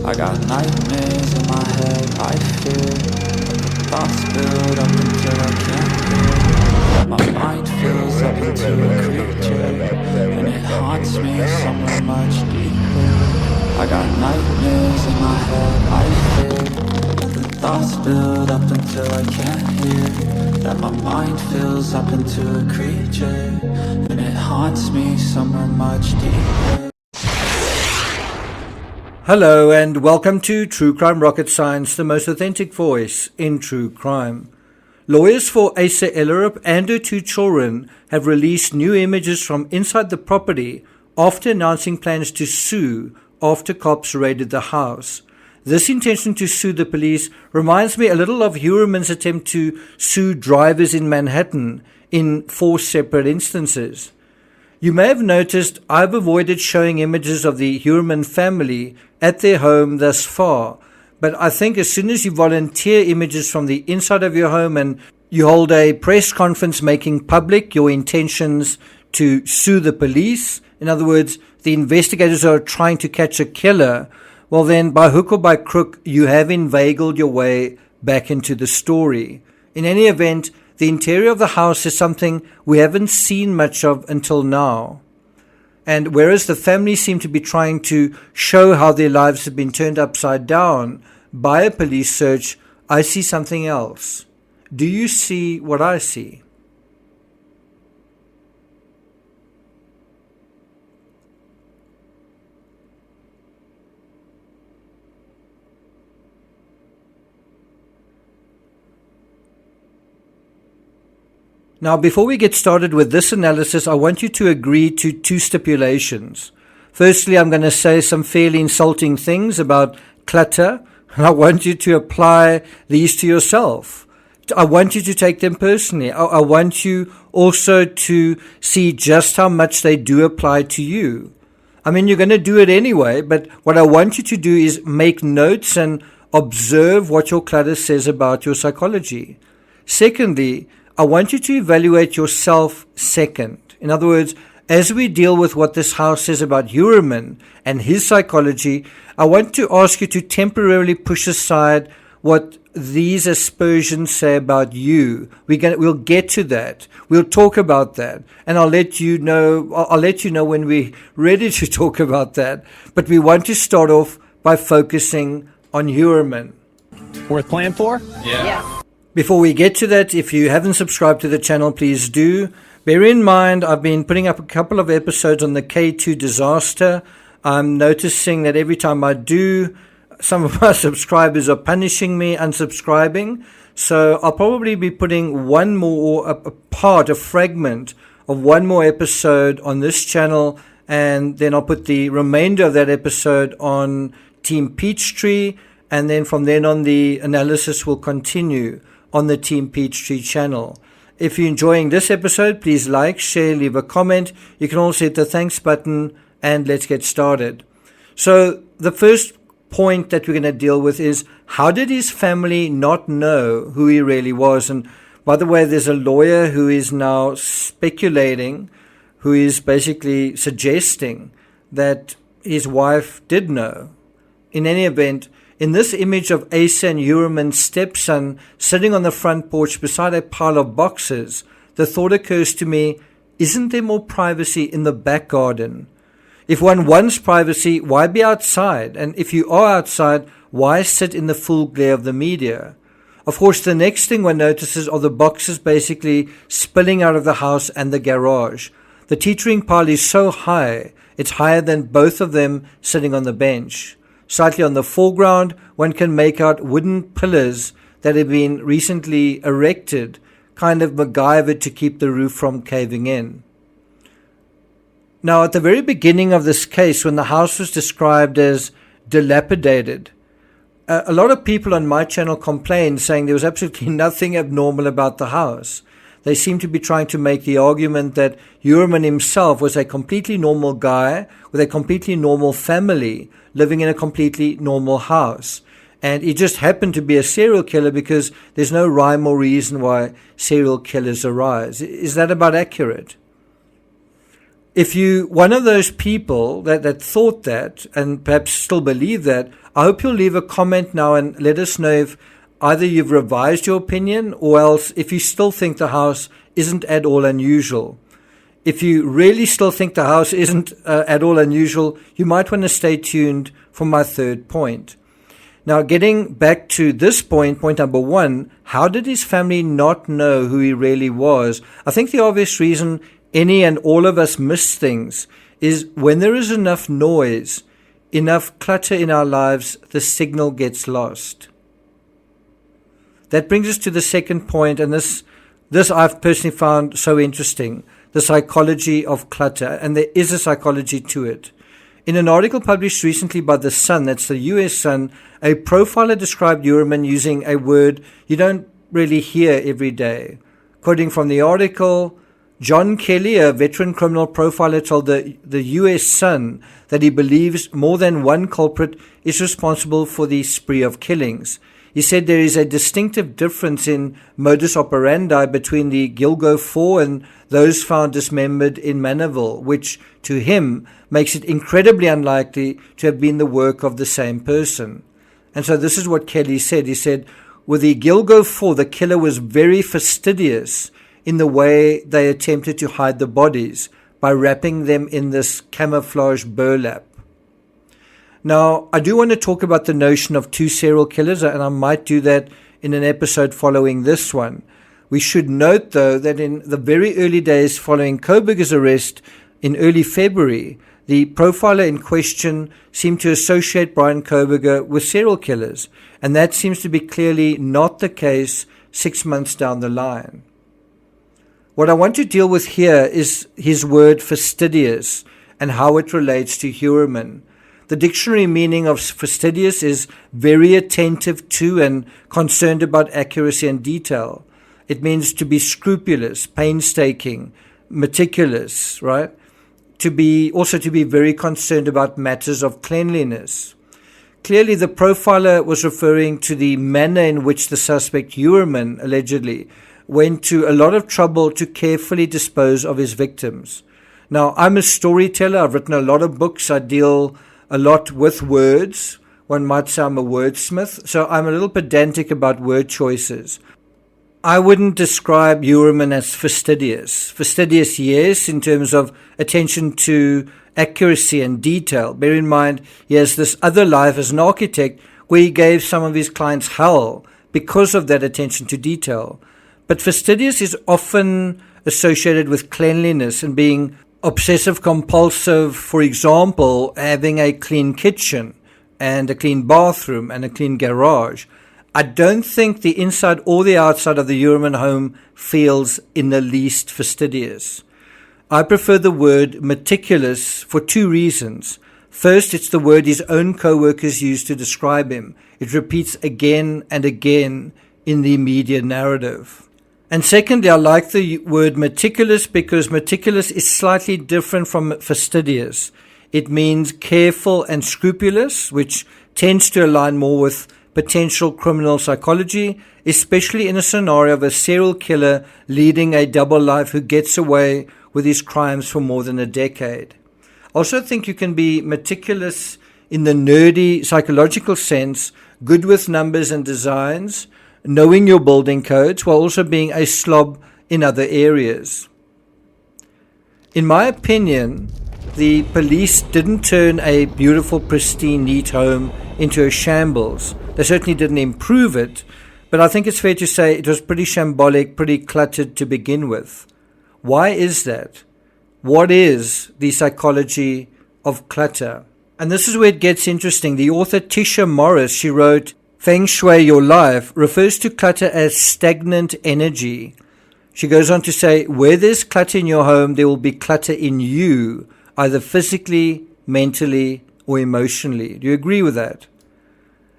I got nightmares in my head, I fear thoughts build up until I can't hear. My mind fills up into a creature, and it haunts me somewhere much deeper. I got nightmares in my head, I fear the thoughts build up until I can't hear. That my mind fills up into a creature, and it haunts me somewhere much deeper. Hello and welcome to True Crime Rocket Science, the most authentic voice in true crime. Lawyers for Asa Ellerup and her two children have released new images from inside the property after announcing plans to sue after cops raided the house. This intention to sue the police reminds me a little of Heuermann's attempt to sue drivers in Manhattan in 4 separate instances. You may have noticed I've avoided showing images of the Heuermann family at their home thus far, but I think as soon as you volunteer images from the inside of your home and you hold a press conference making public your intentions to sue the police, in other words, the investigators are trying to catch a killer, well then by hook or by crook you have inveigled your way back into the story. In any event, the interior of the house is something we haven't seen much of until now. And whereas the family seem to be trying to show how their lives have been turned upside down by a police search, I see something else. Do you see what I see? Now, before we get started with this analysis, I want you to agree to 2 stipulations. Firstly, I'm going to say some fairly insulting things about Clutter, and I want you to apply these to yourself. I want you to take them personally. I want you also to see just how much they do apply to you. I mean, you're going to do it anyway, but what I want you to do is make notes and observe what your Clutter says about your psychology. Secondly, I want you to evaluate yourself second. In other words, as we deal with what this house says about Heuermann and his psychology, I want to ask you to temporarily push aside what these aspersions say about you. We'll get to that. We'll talk about that. And I'll let you know when we're ready to talk about that. But we want to start off by focusing on Heuermann. Worth playing for? Yeah. Before we get to that, if you haven't subscribed to the channel, please do. Bear in mind, I've been putting up a couple of episodes on the K2 disaster. I'm noticing that every time I do, some of my subscribers are punishing me, unsubscribing. So I'll probably be putting one more, a fragment of one more episode on this channel, and then I'll put the remainder of that episode on Team Peachtree, and then from then on the analysis will continue on the Team Peachtree channel. If you're enjoying this episode, please like, share, leave a comment. You can also hit the thanks button, and let's get started. So the first point that we're going to deal with is, how did his family not know who he really was? And by the way, there's a lawyer who is now speculating, who is basically suggesting that his wife did know. In any event, in this image of Asa and Heuermann's stepson sitting on the front porch beside a pile of boxes, the thought occurs to me, isn't there more privacy in the back garden? If one wants privacy, why be outside? And if you are outside, why sit in the full glare of the media? Of course, the next thing one notices are the boxes basically spilling out of the house and the garage. The teetering pile is so high, it's higher than both of them sitting on the bench. Slightly on the foreground, one can make out wooden pillars that have been recently erected, kind of MacGyvered to keep the roof from caving in. Now, at the very beginning of this case, when the house was described as dilapidated, a lot of people on my channel complained, saying there was absolutely nothing abnormal about the house. They seem to be trying to make the argument that Heuermann himself was a completely normal guy with a completely normal family living in a completely normal house. And he just happened to be a serial killer because there's no rhyme or reason why serial killers arise. Is that about accurate? If you one of those people that thought that and perhaps still believe that, I hope you'll leave a comment now and let us know if either you've revised your opinion or else if you still think the house isn't at all unusual. If you really still think the house isn't at all unusual, you might want to stay tuned for my third point. Now, getting back to this point number one, how did his family not know who he really was? I think the obvious reason any and all of us miss things is when there is enough noise, enough clutter in our lives, the signal gets lost. That brings us to the second point, and this I've personally found so interesting, the psychology of clutter, and there is a psychology to it. In an article published recently by The Sun, that's the US Sun, a profiler described Uhrman using a word you don't really hear every day. Quoting from the article, John Kelly, a veteran criminal profiler, told the US Sun that he believes more than one culprit is responsible for the spree of killings. He said there is a distinctive difference in modus operandi between the GILGO 4 and those found dismembered in Manorville, which, to him, makes it incredibly unlikely to have been the work of the same person. And so this is what Kelly said. He said, with the GILGO 4, the killer was very fastidious in the way they attempted to hide the bodies by wrapping them in this camouflage burlap. Now, I do want to talk about the notion of two serial killers, and I might do that in an episode following this one. We should note, though, that in the very early days following Koberger's arrest in early February, the profiler in question seemed to associate Brian Koberger with serial killers, and that seems to be clearly not the case 6 months down the line. What I want to deal with here is his word fastidious and how it relates to Uhrman. The dictionary meaning of fastidious is very attentive to and concerned about accuracy and detail. It means to be scrupulous, painstaking, meticulous, right? To be very concerned about matters of cleanliness. Clearly, the profiler was referring to the manner in which the suspect Uhrman allegedly went to a lot of trouble to carefully dispose of his victims. Now, I'm a storyteller. I've written a lot of books. I deal a lot with words. One might say I'm a wordsmith, so I'm a little pedantic about word choices. I wouldn't describe Uhrman as fastidious. Fastidious, yes, in terms of attention to accuracy and detail. Bear in mind, he has this other life as an architect where he gave some of his clients hell because of that attention to detail. But fastidious is often associated with cleanliness and being obsessive compulsive, for example, having a clean kitchen and a clean bathroom and a clean garage. I don't think the inside or the outside of the Uhrman home feels in the least fastidious. I prefer the word meticulous for two reasons. First, it's the word his own co-workers use to describe him. It repeats again and again in the media narrative. And secondly, I like the word meticulous because meticulous is slightly different from fastidious. It means careful and scrupulous, which tends to align more with potential criminal psychology, especially in a scenario of a serial killer leading a double life who gets away with his crimes for more than a decade. I also think you can be meticulous in the nerdy psychological sense, good with numbers and designs, knowing your building codes while also being a slob in other areas. In my opinion, the police didn't turn a beautiful, pristine, neat home into a shambles. They certainly didn't improve it, but I think it's fair to say it was pretty shambolic, pretty cluttered to begin with. Why is that? What is the psychology of clutter? And this is where it gets interesting. The author Tisha Morris, she wrote, Feng Shui Your Life refers to clutter as stagnant energy. She goes on to say, where there's clutter in your home, there will be clutter in you, either physically, mentally, or emotionally. Do you agree with that?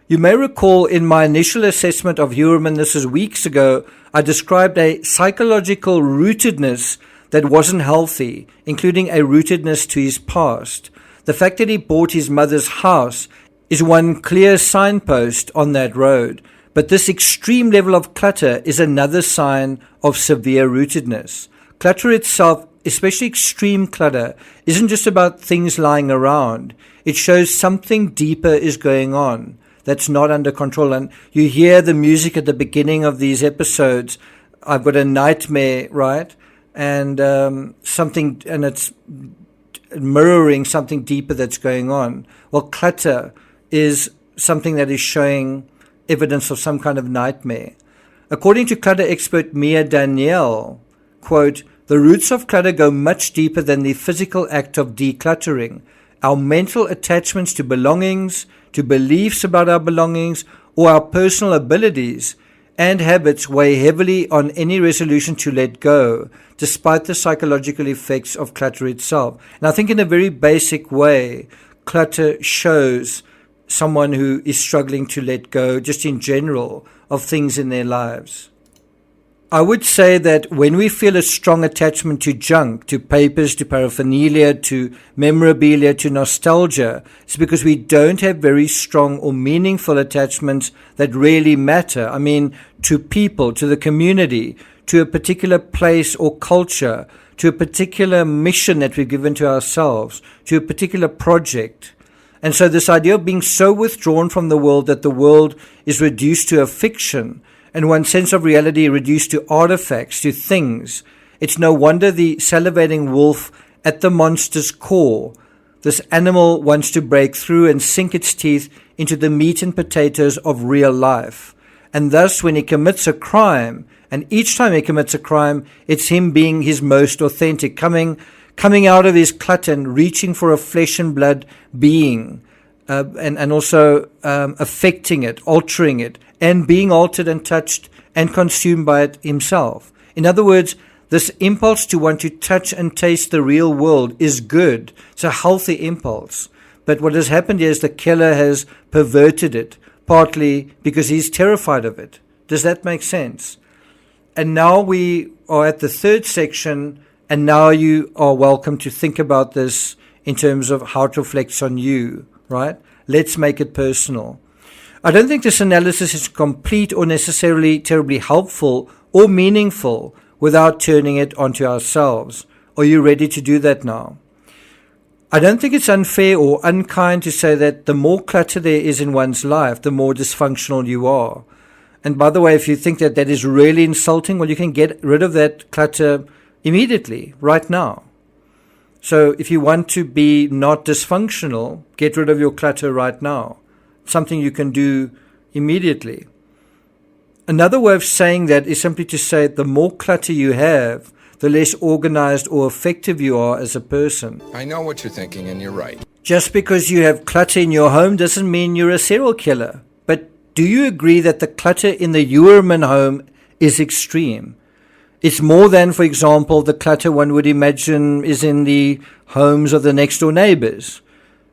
You may recall in my initial assessment of Uhrman, this is weeks ago, I described a psychological rootedness that wasn't healthy, including a rootedness to his past. The fact that he bought his mother's house is one clear signpost on that road. But this extreme level of clutter is another sign of severe rootedness. Clutter itself especially extreme clutter, isn't just about things lying around. It shows something deeper is going on that's not under control. And you hear the music at the beginning of these episodes. I've got a nightmare, right? And something, and it's mirroring something deeper that's going on. Well, clutter is something that is showing evidence of some kind of nightmare. According to clutter expert Mia Danielle, quote, "The roots of clutter go much deeper than the physical act of decluttering. Our mental attachments to belongings, to beliefs about our belongings, or our personal abilities and habits weigh heavily on any resolution to let go, despite the psychological effects of clutter itself." And I think in a very basic way, clutter shows someone who is struggling to let go, just in general, of things in their lives. I would say that when we feel a strong attachment to junk, to papers, to paraphernalia, to memorabilia, to nostalgia, it's because we don't have very strong or meaningful attachments that really matter. I mean, to people, to the community, to a particular place or culture, to a particular mission that we've given to ourselves, to a particular project. And so this idea of being so withdrawn from the world that the world is reduced to a fiction, and one's sense of reality reduced to artifacts, to things. It's no wonder the salivating wolf at the monster's core. This animal wants to break through and sink its teeth into the meat and potatoes of real life. And thus, when he commits a crime, and each time he commits a crime, it's him being his most authentic, coming out of his clutter and reaching for a flesh and blood being, and also affecting it, altering it, and being altered and touched and consumed by it himself. In other words, this impulse to want to touch and taste the real world is good. It's a healthy impulse. But what has happened here is the killer has perverted it, partly because he's terrified of it. Does that make sense? And now we are at the third section, and now you are welcome to think about this in terms of how it reflects on you, right? Let's make it personal. I don't think this analysis is complete or necessarily terribly helpful or meaningful without turning it onto ourselves. Are you ready to do that now? I don't think it's unfair or unkind to say that the more clutter there is in one's life, the more dysfunctional you are. And by the way, if you think that that is really insulting, well, you can get rid of that clutter immediately, right now. So if you want to be not dysfunctional, get rid of your clutter right now. Something you can do immediately. Another way of saying that is simply to say the more clutter you have, the less organized or effective you are as a person. I know what you're thinking, and you're right. Just because you have clutter in your home doesn't mean you're a serial killer. But do you agree that the clutter in the Uerman home is extreme? It's more than, for example, the clutter one would imagine is in the homes of the next door neighbors.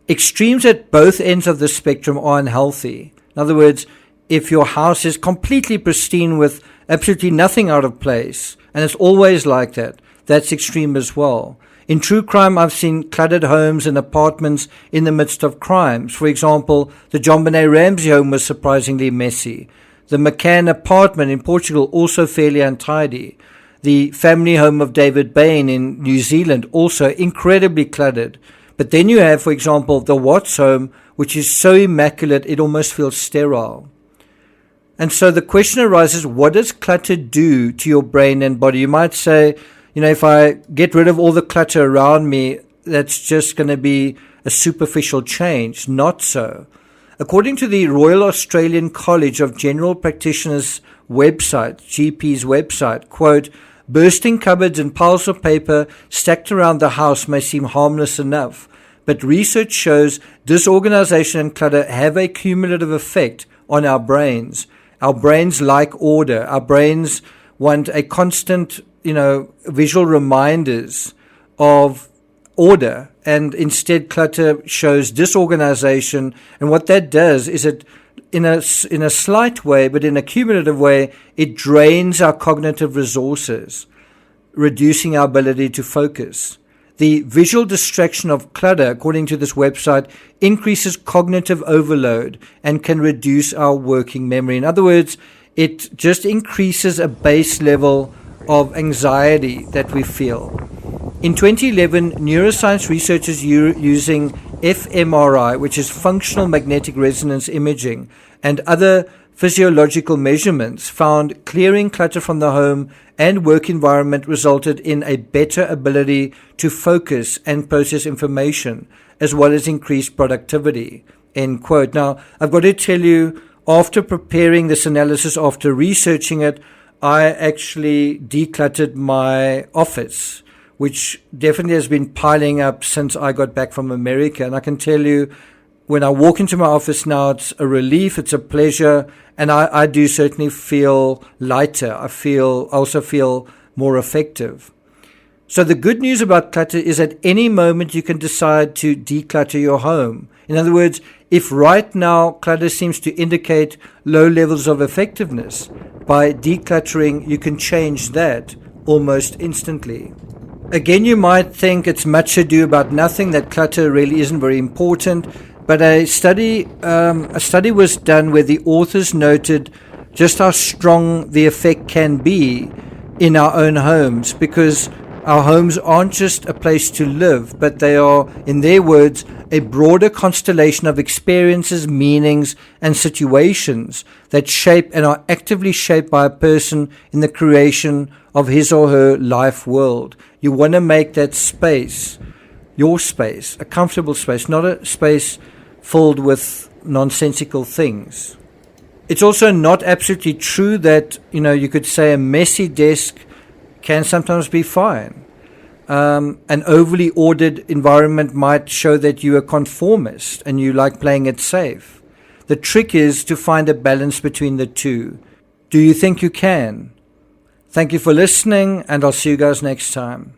Extremes at both ends of the spectrum are unhealthy. In other words, if your house is completely pristine with absolutely nothing out of place, and it's always like that, that's extreme as well. In true crime, I've seen cluttered homes and apartments in the midst of crimes. For example, the John Benet Ramsey home was surprisingly messy. The McCann apartment in Portugal also fairly untidy. The family home of David Bain in New Zealand also incredibly cluttered. But then you have, for example, the Watts home, which is so immaculate it almost feels sterile. And so the question arises, what does clutter do to your brain and body? You might say, if I get rid of all the clutter around me, that's just going to be a superficial change. Not so. According to the Royal Australian College of General Practitioners website, GP's website, quote, bursting cupboards and piles of paper stacked around the house may seem harmless enough, but research shows disorganization and clutter have a cumulative effect on our brains. Our brains like order. Our brains want a constant, visual reminders of order, and instead clutter shows disorganization. And what that does is it, in a slight way, but in a cumulative way, it drains our cognitive resources, reducing our ability to focus. The visual distraction of clutter, according to this website, increases cognitive overload and can reduce our working memory. In other words, it just increases a base level of anxiety that we feel. In 2011, neuroscience researchers using fMRI, which is functional magnetic resonance imaging, and other physiological measurements found clearing clutter from the home and work environment resulted in a better ability to focus and process information, as well as increased productivity. End quote. Now, I've got to tell you, after preparing this analysis, after researching it, I actually decluttered my office, which definitely has been piling up since I got back from America. And I can tell you, when I walk into my office now, it's a relief, it's a pleasure, and I do certainly feel lighter. I also feel more effective. So the good news about clutter is at any moment you can decide to declutter your home. In other words, if right now clutter seems to indicate low levels of effectiveness, by decluttering you can change that almost instantly. Again, you might think it's much ado about nothing, that clutter really isn't very important, but a study was done where the authors noted just how strong the effect can be in our own homes, because our homes aren't just a place to live, but they are, in their words, a broader constellation of experiences, meanings, and situations that shape and are actively shaped by a person in the creation of his or her life world. You want to make that space, your space, a comfortable space, not a space filled with nonsensical things. It's also not absolutely true that, you could say a messy desk can sometimes be fine. An overly ordered environment might show that you're a conformist and you like playing it safe. The trick is to find a balance between the two. Do you think you can? Thank you for listening, and I'll see you guys next time.